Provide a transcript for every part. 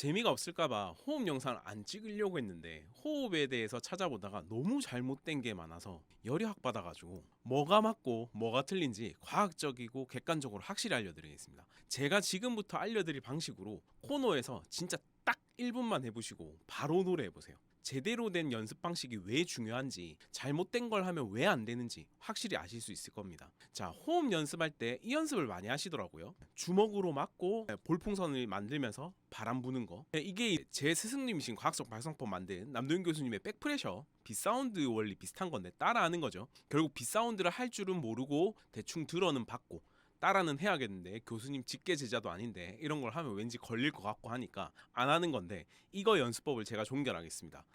재미가 없을까봐 호흡 영상을 안 찍으려고 했는데 호흡에 대해서 찾아보다가 너무 잘못된 게 많아서 열이 확 받아가지고 뭐가 맞고 뭐가 틀린지 과학적이고 객관적으로 확실히 알려드리겠습니다. 제가 지금부터 알려드릴 방식으로 코너에서 진짜 딱 1분만 해보시고 바로 노래해보세요. 제대로 된 연습 방식이 왜 중요한지, 잘못된 걸 하면 왜 안 되는지 확실히 아실 수 있을 겁니다. 자, 호흡 연습할 때 이 연습을 많이 하시더라고요. 주먹으로 맞고 볼풍선을 만들면서 바람 부는 거. 이게 제 스승님이신 과학적 발성법 만든 남도윤 교수님의 백프레셔 빗사운드 원리 비슷한 건데 따라하는 거죠. 결국 빗사운드를 할 줄은 모르고 대충 들어는 받고 따라는 해야겠는데 교수님 직계 제자도 아닌데 이런 걸 하면 왠지 걸릴 것 같고 하니까 안 하는 건데, 이거 연습법을 제가 종결하겠습니다.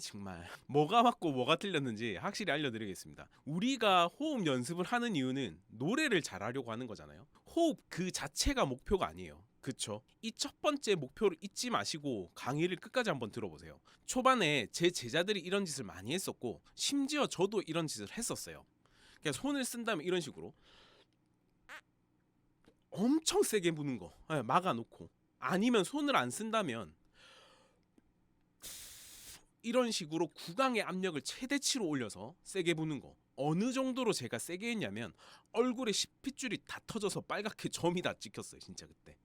정말 뭐가 맞고 뭐가 틀렸는지 확실히 알려드리겠습니다. 우리가 호흡 연습을 하는 이유는 노래를 잘하려고 하는 거잖아요. 호흡 그 자체가 목표가 아니에요. 그쵸? 이 첫 번째 목표를 잊지 마시고 강의를 끝까지 한번 들어보세요. 초반에 제 제자들이 이런 짓을 많이 했었고 심지어 저도 이런 짓을 했었어요. 그냥 손을 쓴다면 이런 식으로 엄청 세게 부는 거, 막아놓고, 아니면 손을 안 쓴다면 이런 식으로 구강의 압력을 최대치로 올려서 세게 부는 거. 어느 정도로 제가 세게 했냐면 얼굴에 핏줄이 다 터져서 빨갛게 점이 다 찍혔어요 진짜 그때.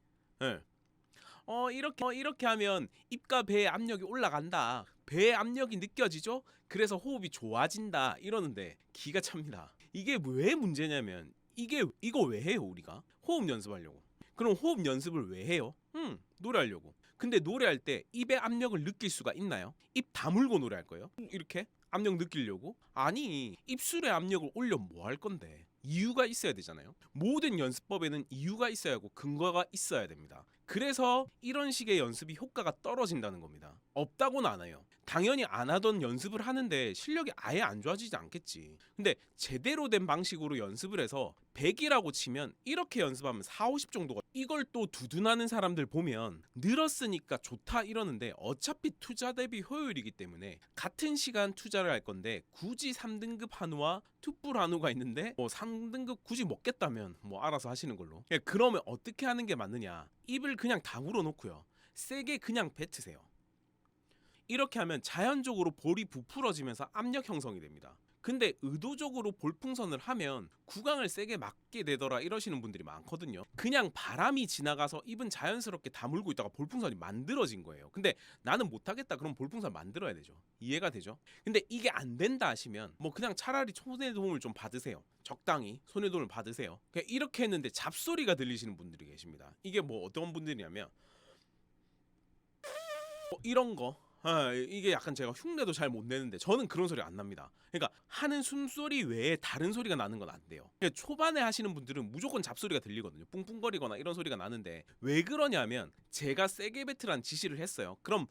이렇게 하면 입과 배의 압력이 올라간다, 배의 압력이 느껴지죠? 그래서 호흡이 좋아진다 이러는데 기가 찹니다. 이게 왜 문제냐면 이거 왜 해요 우리가? 호흡 연습하려고. 그럼 호흡 연습을 왜 해요? 노래하려고. 근데 노래할 때 입의 압력을 느낄 수가 있나요? 입 다물고 노래할 거예요? 이렇게 압력 느끼려고? 아니, 입술의 압력을 올려 뭐 할 건데? 이유가 있어야 되잖아요. 모든 연습법에는 이유가 있어야 하고 근거가 있어야 됩니다. 그래서 이런 식의 연습이 효과가 떨어진다는 겁니다. 없다고는 안 해요. 당연히 안 하던 연습을 하는데 실력이 아예 안 좋아지지 않겠지. 근데 제대로 된 방식으로 연습을 해서 100이라고 치면 이렇게 연습하면 4, 50 정도가, 이걸 또 두둔하는 사람들 보면 늘었으니까 좋다 이러는데 어차피 투자 대비 효율이기 때문에 같은 시간 투자를 할 건데 굳이 3등급 한우와 툭불 한우가 있는데 3등급 굳이 먹겠다면 알아서 하시는 걸로. 그러면 어떻게 하는 게 맞느냐? 입을 그냥 다물어 놓고요, 세게 그냥 뱉으세요. 이렇게 하면 자연적으로 볼이 부풀어지면서 압력 형성이 됩니다. 근데 의도적으로 볼풍선을 하면 구강을 세게 막게 되더라 이러시는 분들이 많거든요. 그냥 바람이 지나가서 입은 자연스럽게 다물고 있다가 볼풍선이 만들어진 거예요. 근데 나는 못하겠다 그럼 볼풍선 만들어야 되죠. 이해가 되죠? 근데 이게 안 된다 하시면 그냥 차라리 손의 도움을 좀 받으세요. 적당히 손의 도움을 받으세요. 그냥 이렇게 했는데 잡소리가 들리시는 분들이 계십니다. 이게 어떤 분들이냐면 이런 거. 이게 약간 제가 흉내도 잘 못 내는데 저는 그런 소리 안 납니다. 그러니까 하는 숨소리 외에 다른 소리가 나는 건 안 돼요. 초반에 하시는 분들은 무조건 잡소리가 들리거든요. 뿡뿡거리거나 이런 소리가 나는데 왜 그러냐면 제가 세게 뱉으란 지시를 했어요. 그럼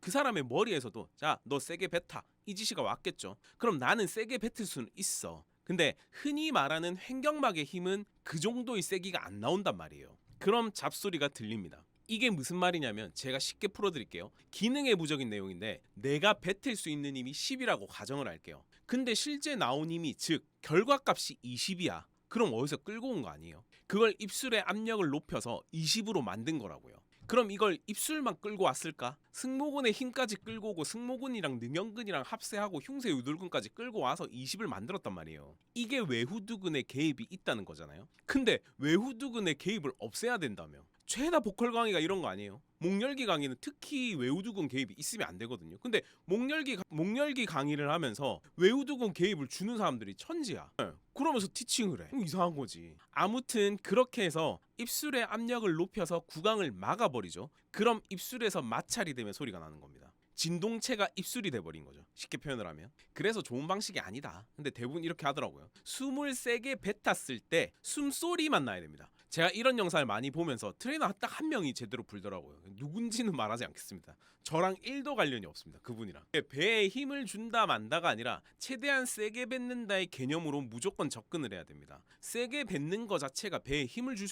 그 사람의 머리에서도 자, 너 세게 뱉어 이 지시가 왔겠죠. 그럼 나는 세게 뱉을 수는 있어. 근데 흔히 말하는 횡격막의 힘은 그 정도의 세기가 안 나온단 말이에요. 그럼 잡소리가 들립니다. 이게 무슨 말이냐면 제가 쉽게 풀어드릴게요. 기능의 부적인 내용인데 내가 뱉을 수 있는 힘이 10이라고 가정을 할게요. 근데 실제 나온 힘이, 즉 결과값이 20이야. 그럼 어디서 끌고 온 거 아니에요? 그걸 입술의 압력을 높여서 20으로 만든 거라고요. 그럼 이걸 입술만 끌고 왔을까? 승모근의 힘까지 끌고 오고 승모근이랑 능형근이랑 합세하고 흉쇄 유돌근까지 끌고 와서 20을 만들었단 말이에요. 이게 외후두근의 개입이 있다는 거잖아요. 근데 외후두근의 개입을 없애야 된다며. 죄다 보컬 강의가 이런 거 아니에요? 목열기 강의는 특히 외후두근 개입이 있으면 안 되거든요. 근데 목열기 강의를 하면서 외후두근 개입을 주는 사람들이 천지야. 그러면서 티칭을 해. 이상한 거지. 아무튼 그렇게 해서 입술의 압력을 높여서 구강을 막아버리죠. 그럼 입술에서 마찰이 되면 소리가 나는 겁니다. 진동체가 입술이 돼버린 거죠. 쉽게 표현을 하면. 그래서 좋은 방식이 아니다. 근데 대부분 이렇게 하더라고요. 숨을 세게 뱉었을 때 숨소리만 나야 됩니다. 제가 이런 영상을 많이 보면서 트레이너 딱 한 명이 제대로 불더라고요. 누군지는 말하지 않겠습니다. 저랑 1도 관련이 없습니다. 그분이랑. 배에 힘을 준다 만다가 아니라 최대한 세게 뱉는다의 개념으로 무조건 접근을 해야 됩니다. 세게 뱉는 거 자체가 배에 힘을 줄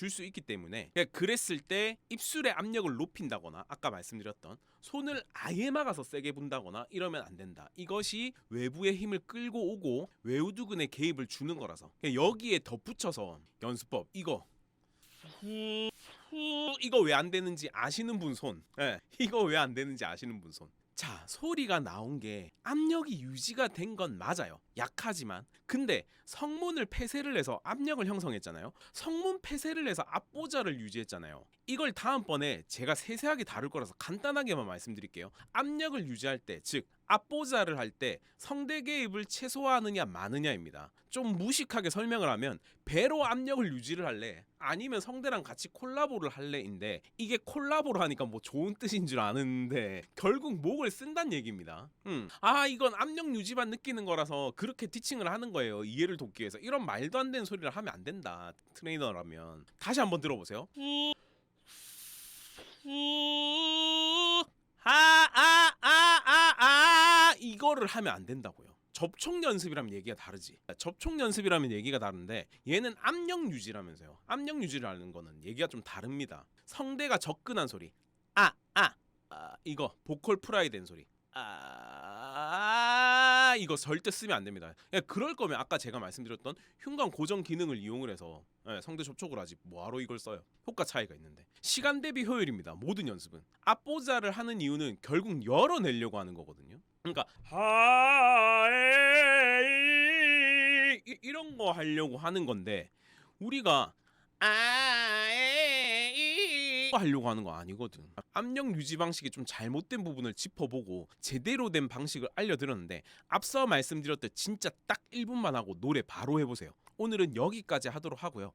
수 있기 때문에, 그랬을 때 입술의 압력을 높인다거나 아까 말씀드렸던 손을 아예 막아서 세게 분다거나 이러면 안 된다. 이것이 외부의 힘을 끌고 오고 외후두근의 개입을 주는 거라서 여기에 덧붙여서 연습법 이거 이거 왜 안 되는지 아시는 분 손. 예, 이거 왜 안 되는지 아시는 분 손. 자, 소리가 나온 게 압력이 유지가 된 건 맞아요. 약하지만. 근데 성문을 폐쇄를 해서 압력을 형성했잖아요. 성문 폐쇄를 해서 앞보자를 유지했잖아요. 이걸 다음번에 제가 세세하게 다룰 거라서 간단하게만 말씀드릴게요. 압력을 유지할 때, 즉 앞보자를 할 때 성대 개입을 최소화하느냐 마느냐입니다. 좀 무식하게 설명을 하면 배로 압력을 유지를 할래? 아니면 성대랑 같이 콜라보를 할래인데, 이게 콜라보를 하니까 뭐 좋은 뜻인 줄 아는데 결국 목을 쓴다는 얘기입니다. 이건 압력 유지만 느끼는 거라서 그렇게 티칭을 하는 거예요. 이해를 돕기 위해서. 이런 말도 안 되는 소리를 하면 안 된다, 트레이너라면. 다시 한번 들어보세요. 이거를 하면 안 된다고요. 접촉 연습이라면 얘기가 다르지. 접촉 연습이라면 얘기가 다른데 얘는 압력 유지라면서요. 압력 유지를 하는 거는 얘기가 좀 다릅니다. 성대가 접근한 소리, 이거 보컬 프라이 된 소리, 이거 절대 쓰면 안 됩니다. 그럴 거면 아까 제가 말씀드렸던 흉관 고정 기능을 이용을 해서 성대 접촉을 하지, 뭐하러 이걸 써요. 효과 차이가 있는데. 시간 대비 효율입니다. 모든 연습은. 앞보자를 하는 이유는 결국 열어내려고 하는 거거든요. 그러니까 이런 거 하려고 하는 건데, 우리가 하려고 하는 거 아니거든. 압력 유지 방식이 좀 잘못된 부분을 짚어보고 제대로 된 방식을 알려드렸는데, 앞서 말씀드렸듯 진짜 딱 1분만 하고 노래 바로 해보세요. 오늘은 여기까지 하도록 하고요.